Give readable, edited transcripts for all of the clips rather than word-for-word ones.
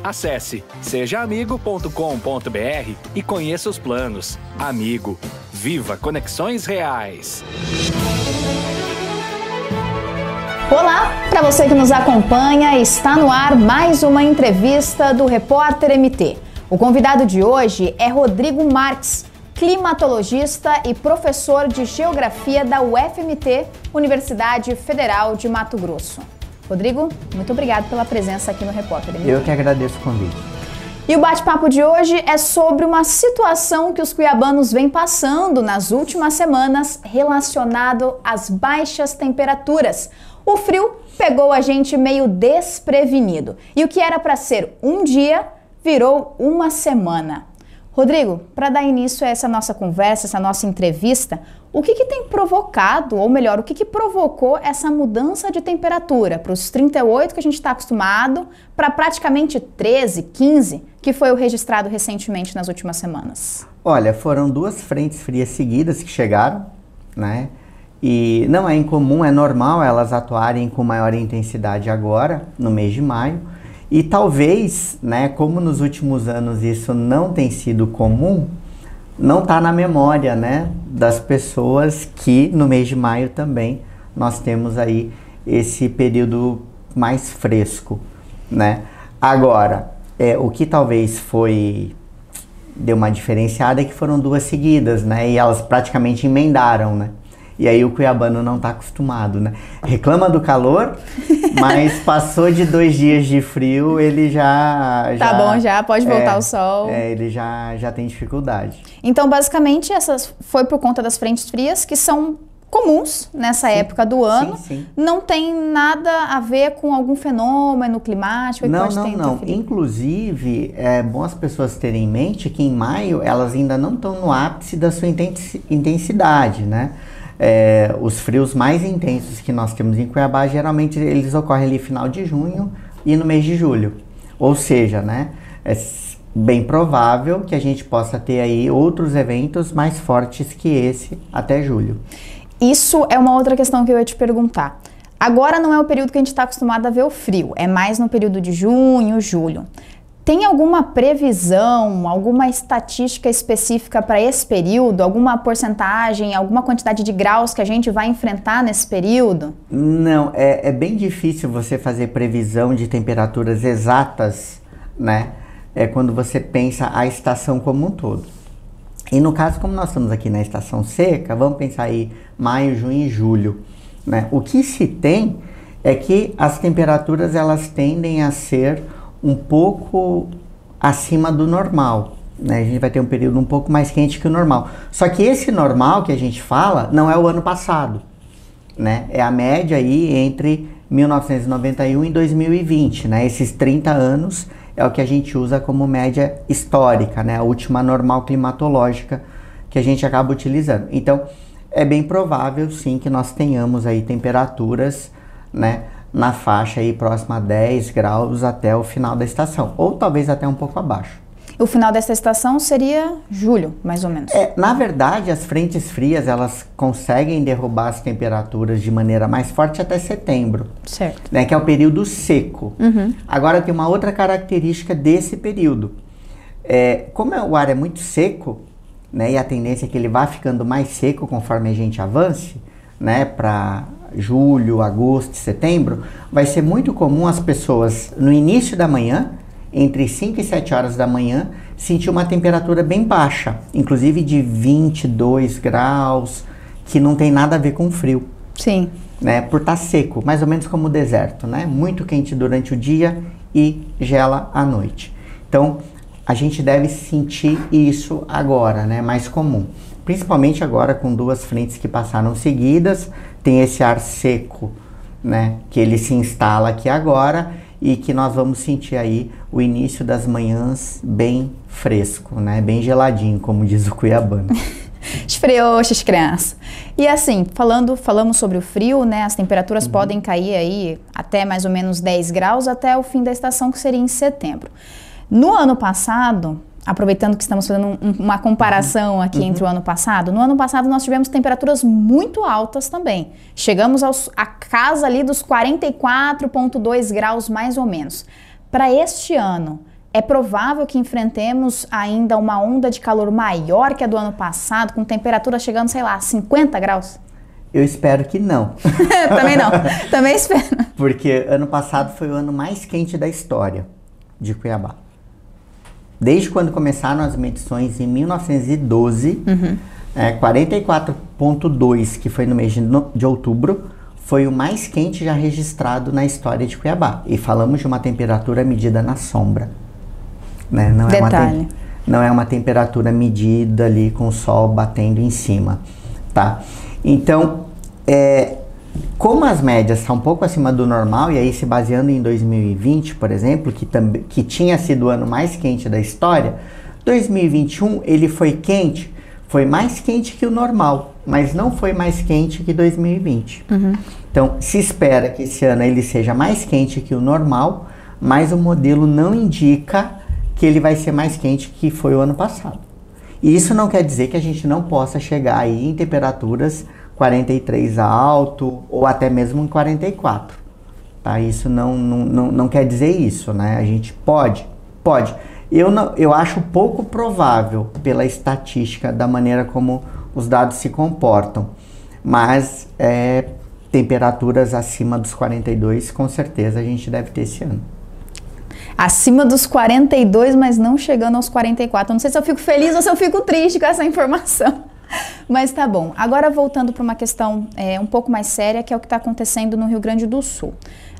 Acesse sejaamigo.com.br e conheça os planos. Amigo, viva conexões reais. Olá, para você que nos acompanha, está no ar mais uma entrevista do Repórter MT. O convidado de hoje é Rodrigo Marques, climatologista e professor de Geografia da UFMT, Universidade Federal de Mato Grosso. Rodrigo, muito obrigado pela presença aqui no Repórter MT. Eu que agradeço o convite. E o bate-papo de hoje é sobre uma situação que os cuiabanos vêm passando nas últimas semanas relacionado às baixas temperaturas. O frio pegou a gente meio desprevenido e o que era para ser um dia virou uma semana. Rodrigo, para dar início a essa nossa conversa, essa nossa entrevista, o que tem provocado, ou melhor, o que provocou essa mudança de temperatura para os 38 que a gente está acostumado para praticamente 13, 15, que foi o registrado recentemente nas últimas semanas? Olha, foram duas frentes frias seguidas que chegaram, né? E não é incomum, é normal elas atuarem com maior intensidade agora, no mês de maio. E talvez, né, como nos últimos anos isso não tem sido comum, não está na memória, né, das pessoas que no mês de maio também nós temos aí esse período mais fresco, né? Agora, o que talvez deu uma diferenciada é que foram duas seguidas, né, e elas praticamente emendaram, né? E aí o cuiabano não está acostumado, né? Reclama do calor, mas passou de 2 dias de frio, ele Tá bom, já pode voltar ao sol. Ele já tem dificuldade. Então, basicamente, essas foi por conta das frentes frias, que são comuns nessa época do ano. Sim. Não tem nada a ver com algum fenômeno climático que pode ter interferido. Inclusive, é bom as pessoas terem em mente que em maio elas ainda não estão no ápice da sua intensidade, né? Os frios mais intensos que nós temos em Cuiabá, geralmente eles ocorrem ali final de junho e no mês de julho. Ou seja, né, é bem provável que a gente possa ter aí outros eventos mais fortes que esse até julho. Isso é uma outra questão que eu ia te perguntar. Agora não é o período que a gente está acostumado a ver o frio, é mais no período de junho, julho. Tem alguma previsão, alguma estatística específica para esse período? Alguma porcentagem, alguma quantidade de graus que a gente vai enfrentar nesse período? Não, é bem difícil você fazer previsão de temperaturas exatas, né? Quando você pensa a estação como um todo. E no caso, como nós estamos aqui na estação seca, vamos pensar aí maio, junho e julho, né? O que se tem é que as temperaturas elas tendem a ser um pouco acima do normal, né? A gente vai ter um período um pouco mais quente que o normal. Só que esse normal que a gente fala não é o ano passado, né? É a média aí entre 1991 e 2020, né? Esses 30 anos é o que a gente usa como média histórica, né? A última normal climatológica que a gente acaba utilizando. Então, é bem provável sim que nós tenhamos aí temperaturas, né, na faixa aí próxima a 10 graus até o final da estação, ou talvez até um pouco abaixo. O final dessa estação seria julho, mais ou menos. Na verdade, as frentes frias, elas conseguem derrubar as temperaturas de maneira mais forte até setembro. Certo. Né, que é o período seco. Uhum. Agora, tem uma outra característica desse período. Como o ar é muito seco, né, e a tendência é que ele vá ficando mais seco conforme a gente avance, né, para julho, agosto, setembro, vai ser muito comum as pessoas, no início da manhã, entre 5 e 7 horas da manhã, sentir uma temperatura bem baixa, inclusive de 22 graus, que não tem nada a ver com frio. Sim. Né, por estar seco, mais ou menos como o deserto, né? Muito quente durante o dia e gela à noite. Então, a gente deve sentir isso agora, né? Mais comum. Principalmente agora com duas frentes que passaram seguidas, tem esse ar seco, né, que ele se instala aqui agora e que nós vamos sentir aí o início das manhãs bem fresco, né, bem geladinho, como diz o cuiabano. Esfriou, crianças. E assim, falamos sobre o frio, né, as temperaturas podem cair aí até mais ou menos 10 graus até o fim da estação, que seria em setembro. No ano passado, aproveitando que estamos fazendo uma comparação aqui entre o ano passado, no ano passado nós tivemos temperaturas muito altas também. Chegamos à casa ali dos 44,2 graus mais ou menos. Para este ano, É provável que enfrentemos ainda uma onda de calor maior que a do ano passado, com temperatura chegando, sei lá, a 50 graus? Eu espero que não. Também não, também espero. Porque ano passado foi o ano mais quente da história de Cuiabá. Desde quando começaram as medições em 1912, 44,2, que foi no mês de outubro, foi o mais quente já registrado na história de Cuiabá. E falamos de uma temperatura medida na sombra. Né? Detalhe. Não é uma temperatura medida ali com o sol batendo em cima. Tá? Então, como as médias estão um pouco acima do normal, e aí se baseando em 2020, por exemplo, que tinha sido o ano mais quente da história, 2021 ele foi quente, foi mais quente que o normal, mas não foi mais quente que 2020. Então, se espera que esse ano ele seja mais quente que o normal, mas o modelo não indica que ele vai ser mais quente que foi o ano passado. E isso não quer dizer que a gente não possa chegar aí em temperaturas 43 alto ou até mesmo em 44. Tá? Isso não quer dizer isso, né? A gente pode. Eu acho pouco provável pela estatística da maneira como os dados se comportam, mas temperaturas acima dos 42 com certeza a gente deve ter esse ano. Acima dos 42, mas não chegando aos 44. Eu não sei se eu fico feliz ou se eu fico triste com essa informação. Mas tá bom. Agora voltando para uma questão um pouco mais séria, que é o que está acontecendo no Rio Grande do Sul.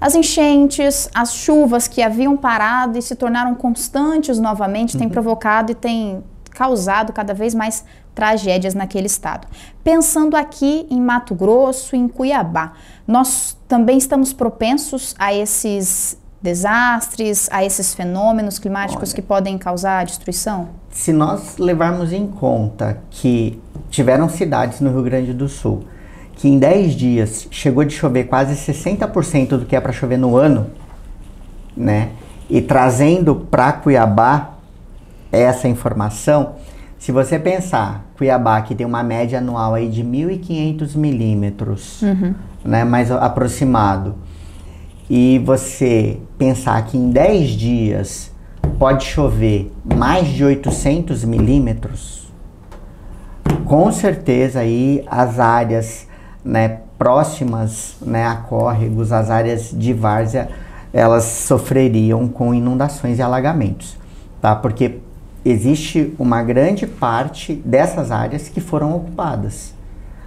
As enchentes, as chuvas que haviam parado e se tornaram constantes novamente, têm provocado e têm causado cada vez mais tragédias naquele estado. Pensando aqui em Mato Grosso, em Cuiabá, nós também estamos propensos a esses desastres, a esses fenômenos climáticos que podem causar destruição? Se nós levarmos em conta que tiveram cidades no Rio Grande do Sul que em 10 dias chegou de chover quase 60% do que é para chover no ano, né? E trazendo para Cuiabá essa informação, se você pensar, Cuiabá que tem uma média anual aí de 1.500 milímetros, né, mais aproximado, e você pensar que em 10 dias pode chover mais de 800 milímetros, com certeza aí as áreas, né, próximas, né, a córregos, as áreas de várzea, elas sofreriam com inundações e alagamentos, tá? Porque existe uma grande parte dessas áreas que foram ocupadas,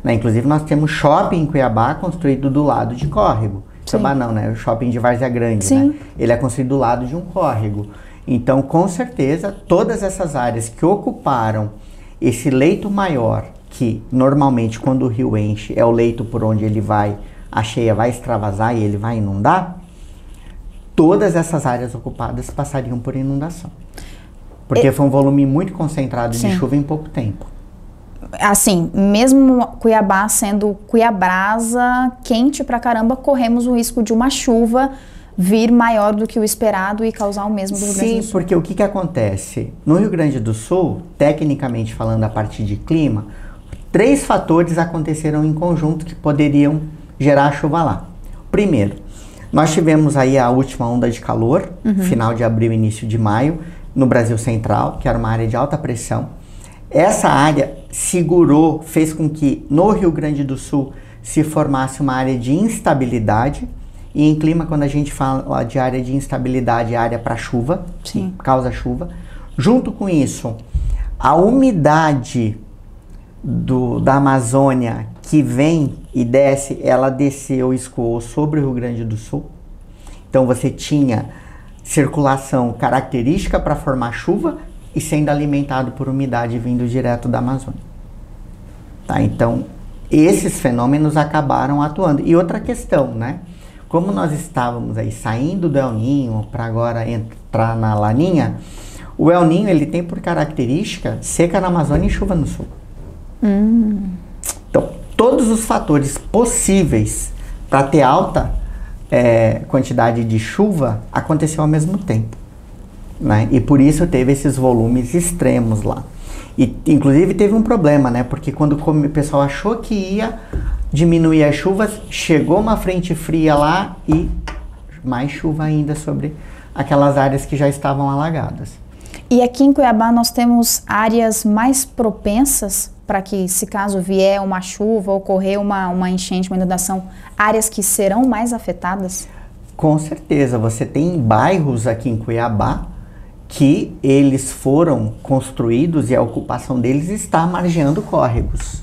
né? Inclusive nós temos shopping em Cuiabá construído do lado de córrego. Cuiabá não, né? O shopping de Várzea Grande, né? Ele é construído do lado de um córrego. Então, com certeza, todas essas áreas que ocuparam esse leito maior, que normalmente quando o rio enche é o leito por onde ele vai, a cheia vai extravasar e ele vai inundar, todas essas áreas ocupadas passariam por inundação. Porque foi um volume muito concentrado de chuva em pouco tempo. Assim, mesmo Cuiabá sendo Cuiabrasa, quente pra caramba, corremos o risco de uma chuva vir maior do que o esperado e causar o mesmo do Rio Grande do Sul. Sim, porque o que acontece? No Rio Grande do Sul, tecnicamente falando a partir de clima, 3 fatores aconteceram em conjunto que poderiam gerar chuva lá. Primeiro, nós tivemos aí a última onda de calor, final de abril, início de maio, no Brasil Central, que era uma área de alta pressão. Essa área segurou, fez com que no Rio Grande do Sul se formasse uma área de instabilidade. E em clima, quando a gente fala de área de instabilidade, é área para chuva, que causa chuva. Junto com isso, a umidade da Amazônia que vem e desce, ela desceu e escoou sobre o Rio Grande do Sul. Então você tinha circulação característica para formar chuva e sendo alimentado por umidade vindo direto da Amazônia. Tá? Então, esses fenômenos acabaram atuando. E outra questão, né? Como nós estávamos aí saindo do El Niño para agora entrar na Laninha, o El Niño ele tem por característica seca na Amazônia e chuva no sul. Então, todos os fatores possíveis para ter alta quantidade de chuva aconteceu ao mesmo tempo, né? E por isso teve esses volumes extremos lá. E inclusive teve um problema, né? Porque quando o pessoal achou que ia diminuir as chuvas, chegou uma frente fria lá e mais chuva ainda sobre aquelas áreas que já estavam alagadas. E aqui em Cuiabá nós temos áreas mais propensas para que, se caso vier uma chuva, ocorrer uma enchente, uma inundação, áreas que serão mais afetadas? Com certeza, você tem bairros aqui em Cuiabá que eles foram construídos e a ocupação deles está margeando córregos.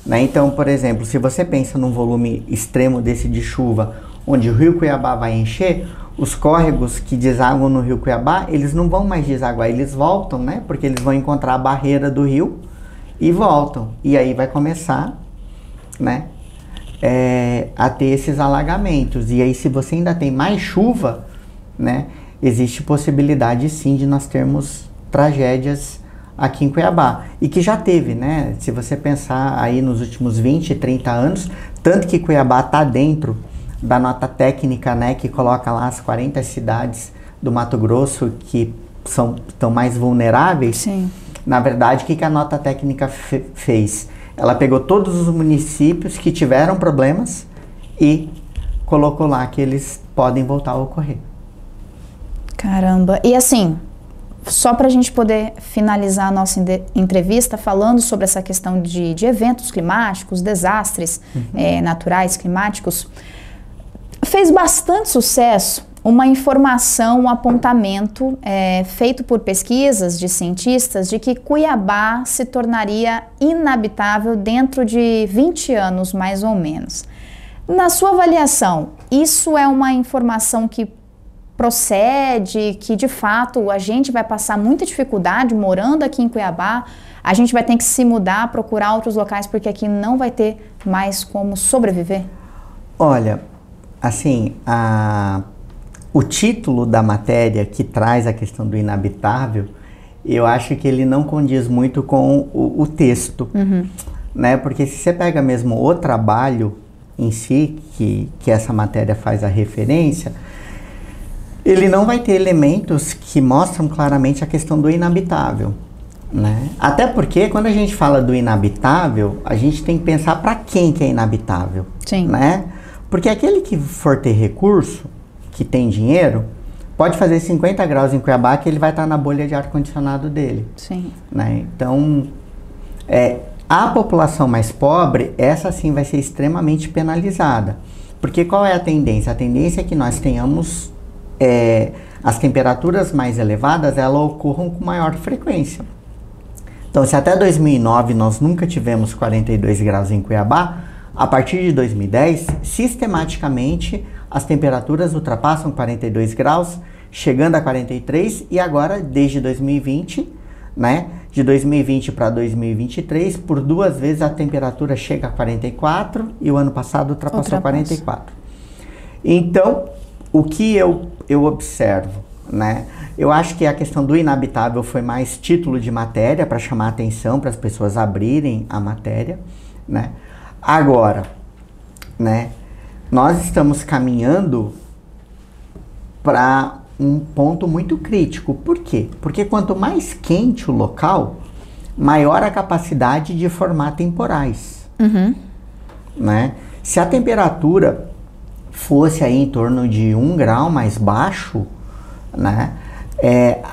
Né? Então, por exemplo, se você pensa num volume extremo desse de chuva, onde o rio Cuiabá vai encher, os córregos que desaguam no rio Cuiabá, eles não vão mais desaguar, eles voltam, né? Porque eles vão encontrar a barreira do rio e voltam. E aí vai começar, né, a ter esses alagamentos. E aí, se você ainda tem mais chuva, né, existe possibilidade sim de nós termos tragédias aqui em Cuiabá. E que já teve, né? Se você pensar aí nos últimos 20, 30 anos, tanto que Cuiabá está dentro da nota técnica, né, que coloca lá as 40 cidades do Mato Grosso que estão mais vulneráveis. Sim. Na verdade, o que a nota técnica fez? Ela pegou todos os municípios que tiveram problemas e colocou lá que eles podem voltar a ocorrer. Caramba. E assim, só para a gente poder finalizar a nossa entrevista falando sobre essa questão de eventos climáticos, desastres naturais, climáticos, fez bastante sucesso uma informação, um apontamento feito por pesquisas de cientistas de que Cuiabá se tornaria inabitável dentro de 20 anos, mais ou menos. Na sua avaliação, isso é uma informação que procede, que de fato a gente vai passar muita dificuldade morando aqui em Cuiabá, a gente vai ter que se mudar, procurar outros locais porque aqui não vai ter mais como sobreviver? Olha, assim, o título da matéria que traz a questão do inabitável, eu acho que ele não condiz muito com o texto, né? Porque se você pega mesmo o trabalho em si, que essa matéria faz a referência, ele não vai ter elementos que mostram claramente a questão do inabitável, né? Até porque quando a gente fala do inabitável, a gente tem que pensar para quem que é inabitável, Sim. né? Porque aquele que for ter recurso, que tem dinheiro, pode fazer 50 graus em Cuiabá que ele vai estar na bolha de ar-condicionado dele. Sim. Né? Então, a população mais pobre, essa sim vai ser extremamente penalizada. Porque qual é a tendência? A tendência é que nós tenhamos as temperaturas mais elevadas, elas ocorram com maior frequência. Então, se até 2009 nós nunca tivemos 42 graus em Cuiabá, a partir de 2010, sistematicamente, as temperaturas ultrapassam 42 graus, chegando a 43, e agora, desde 2020, né, de 2020 para 2023, por 2 vezes a temperatura chega a 44 e o ano passado ultrapassou 44. Então, o que eu observo, né, eu acho que a questão do inabitável foi mais título de matéria para chamar a atenção, para as pessoas abrirem a matéria, né. Agora, né, nós estamos caminhando para um ponto muito crítico. Por quê? Porque quanto mais quente o local, maior a capacidade de formar temporais. Né? Se a temperatura fosse aí em torno de 1 grau mais baixo, né,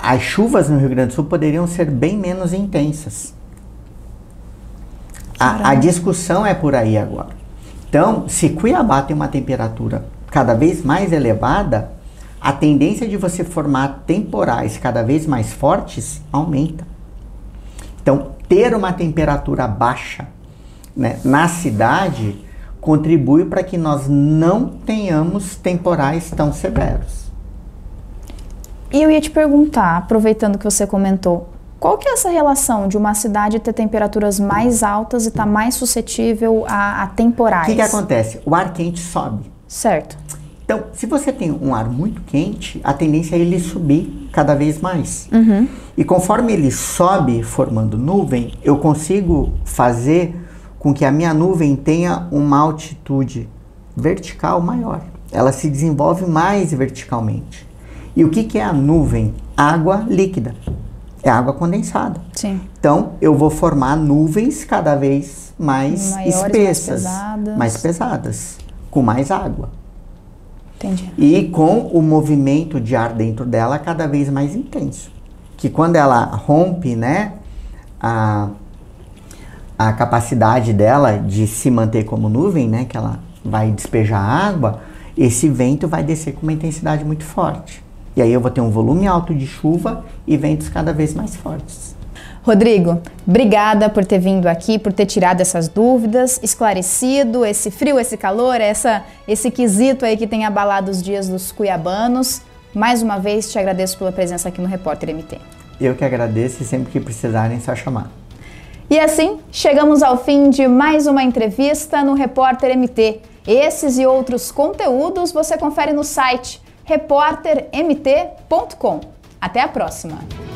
as chuvas no Rio Grande do Sul poderiam ser bem menos intensas. A discussão é por aí agora. Então, se Cuiabá tem uma temperatura cada vez mais elevada, a tendência de você formar temporais cada vez mais fortes aumenta. Então, ter uma temperatura baixa, né, na cidade contribui para que nós não tenhamos temporais tão severos. E eu ia te perguntar, aproveitando que você comentou, qual que é essa relação de uma cidade ter temperaturas mais altas e estar mais suscetível a temporais? O que acontece? O ar quente sobe. Certo. Então, se você tem um ar muito quente, a tendência é ele subir cada vez mais. E conforme ele sobe formando nuvem, eu consigo fazer com que a minha nuvem tenha uma altitude vertical maior. Ela se desenvolve mais verticalmente. E o que é a nuvem? Água líquida. É água condensada. Sim. Então, eu vou formar nuvens cada vez mais espessas, mais pesadas, com mais água. Entendi. E com o movimento de ar dentro dela cada vez mais intenso. Que quando ela rompe, né, a capacidade dela de se manter como nuvem, né, que ela vai despejar água, esse vento vai descer com uma intensidade muito forte. E aí eu vou ter um volume alto de chuva e ventos cada vez mais fortes. Rodrigo, obrigada por ter vindo aqui, por ter tirado essas dúvidas, esclarecido esse frio, esse calor, esse quesito aí que tem abalado os dias dos cuiabanos. Mais uma vez, te agradeço pela presença aqui no Repórter MT. Eu que agradeço e sempre que precisarem, é só chamar. E assim, chegamos ao fim de mais uma entrevista no Repórter MT. Esses e outros conteúdos você confere no site repórtermt.com. Até a próxima!